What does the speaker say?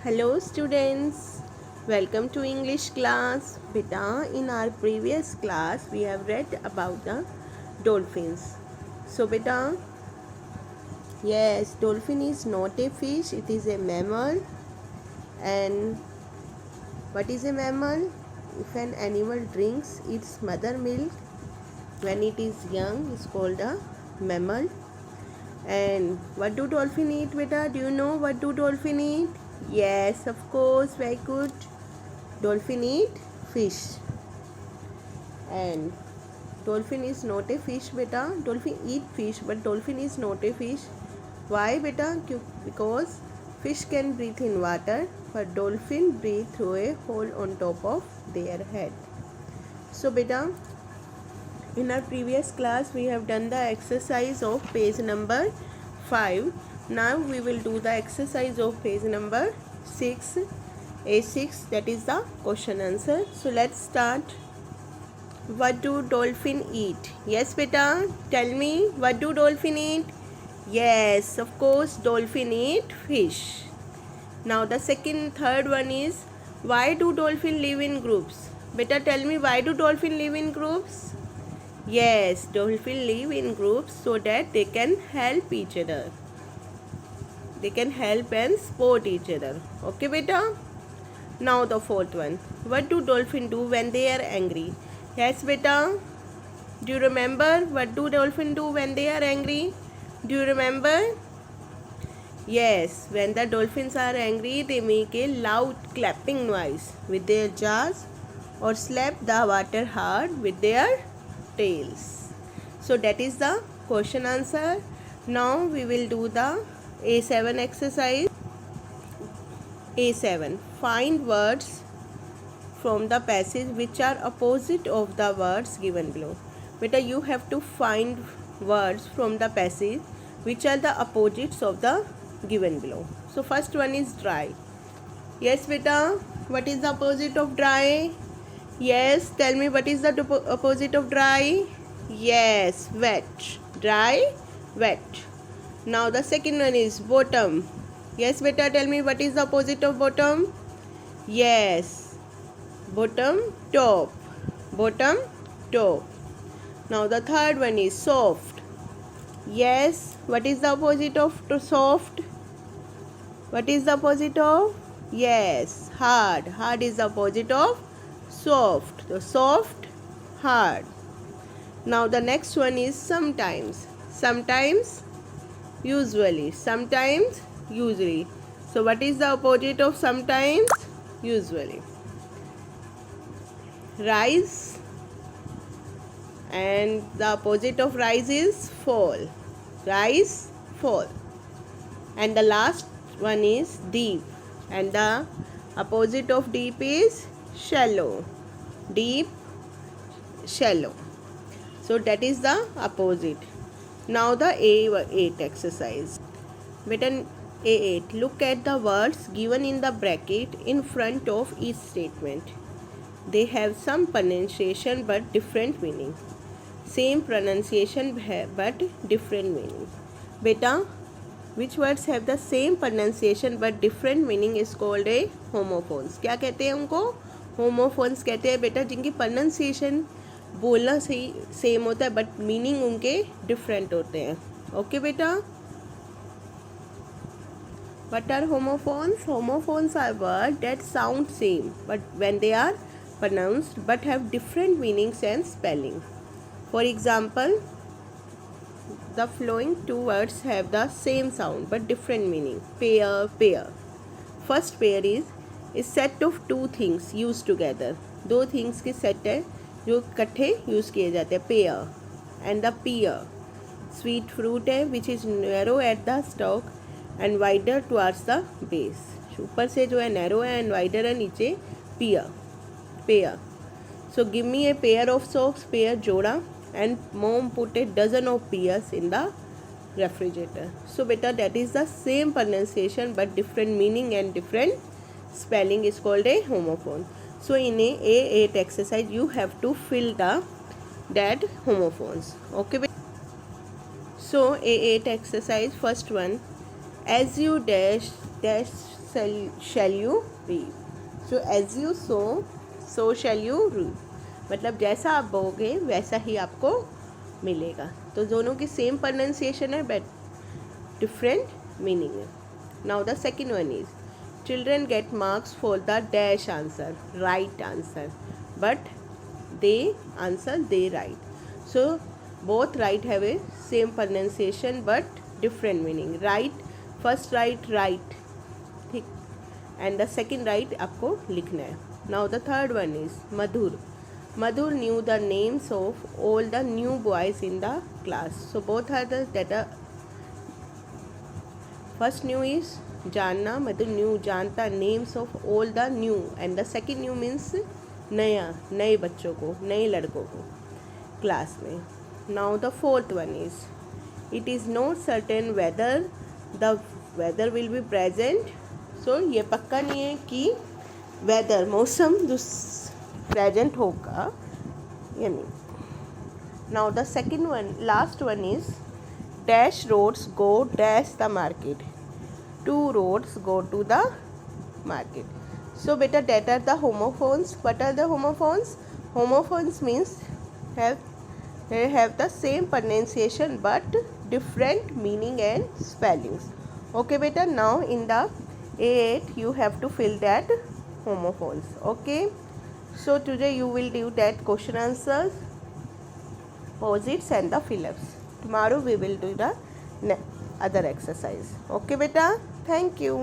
Hello students, welcome to English class. Beta, in our previous class we have read about the dolphins. So beta, yes, dolphin is not a fish, it is a mammal. And what is a mammal? If an animal drinks its mother milk when it is young, it's called a mammal. And what do dolphin eat, beta? Do you know what do dolphin eat? Yes, of course, very good. Dolphin eat fish. And dolphin is not a fish, beta. Dolphin eat fish, but dolphin is not a fish. Why, beta? Because fish can breathe in water, but dolphin breathe through a hole on top of their head. So, beta, in our previous class we have done the exercise of page number 5. Now we will do the exercise of page number 6, A6, that is the question answer. So let's start. What do dolphin eat? Yes beta, tell me, what do dolphin eat? Yes, of course, dolphin eat fish. Now the third one is, why do dolphin live in groups? Beta, tell me, why do dolphin live in groups? Yes, dolphins live in groups so that they can help each other. They can help and support each other. Okay, beta? Now the fourth one. What do dolphins do when they are angry? Yes, beta? Do you remember what do dolphins do when they are angry? Do you remember? Yes, when the dolphins are angry, they make a loud clapping noise with their jaws or slap the water hard with their tails. So that is the question answer. Now we will do the A7 exercise. A7. Find words from the passage which are opposite of the words given below. Beta, you have to find words from the passage which are the opposites of the given below. So first one is dry. Yes beta, what is the opposite of dry? Yes, tell me, what is the opposite of dry? Yes, wet. Dry, wet. Now the second one is bottom. Yes beta, tell me, what is the opposite of bottom? Yes, bottom, top. Bottom, top. Now the third one is soft. Yes, what is the opposite of soft? What is the opposite of? Yes, hard. Hard is the opposite of soft. So soft, hard. Now the next one is sometimes. Sometimes, usually. Sometimes, usually. So what is the opposite of sometimes? Usually. Rise, and the opposite of rise is fall. Rise, fall. And the last one is deep, and the opposite of deep is shallow. Deep, shallow. So that is the opposite. Now the A8 exercise. Button A8. Look at the words given in the bracket in front of each statement. They have some pronunciation but different meaning. Same pronunciation but different meaning. Beta, which words have the same pronunciation but different meaning is called a homophones. क्या कहते हैं उनको? Homophones कहते हैं बेटा, जिनकी pronunciation बोलना सही सेम होता है बट मीनिंग उनके डिफरेंट होते हैं. ओके बेटा? What are homophones? Homophones are words that sound same but when they are pronounced but have different meanings and spelling. For example, the following two words have the same sound but different meaning. Pair, pair. First pair is a set of two things used together. दो things की set है जो इकट्ठे use किए जाते हैं. Pair. And the pear, sweet fruit है which is narrow at the stalk and wider towards the base. ऊपर से जो है नैरो है एंड वाइडर है, नीचे pear. Pair. So give me a pair of socks. Pair जोड़ा. And mom put a dozen of pairs in the refrigerator. So बेटा that is the same pronunciation but different meaning and different spelling is called a homophone. So in A8 exercise you have to fill that homophones. Okay. So A8 exercise, first one, as you dash shall you reap. So as you sow, so shall you reap. मतलब जैसा आप बोओगे वैसा ही आपको मिलेगा. तो दोनों की same pronunciation है बट डिफरेंट मीनिंग है. Now the second one is children get marks for the dash answer, right answer, but they answer they right. So both right have a same pronunciation but different meaning. Right, first right, ठीक, and the second right आपको लिखना है. Now the third one is Madhur knew the names of all the new boys in the class. So both are that are first new is जानना, मतलब knew जानता, names of all the new, and the second new means नया, नए बच्चों को, नए लड़कों को क्लास में. Now the fourth one is it is not certain whether the weather will be present. So ये पक्का नहीं है कि वेदर मौसम प्रेजेंट होगा या नहीं. Now the second one last one is dash roads go dash the market. Two roads go to the market. So beta, that are the homophones. What are the homophones? Homophones means have the same pronunciation but different meaning and spellings. Okay beta, now in the A8 you have to fill that homophones. Okay, so today you will do that question answers, posits and the fill-ups. Tomorrow we will do the other exercise. Okay beta, thank you.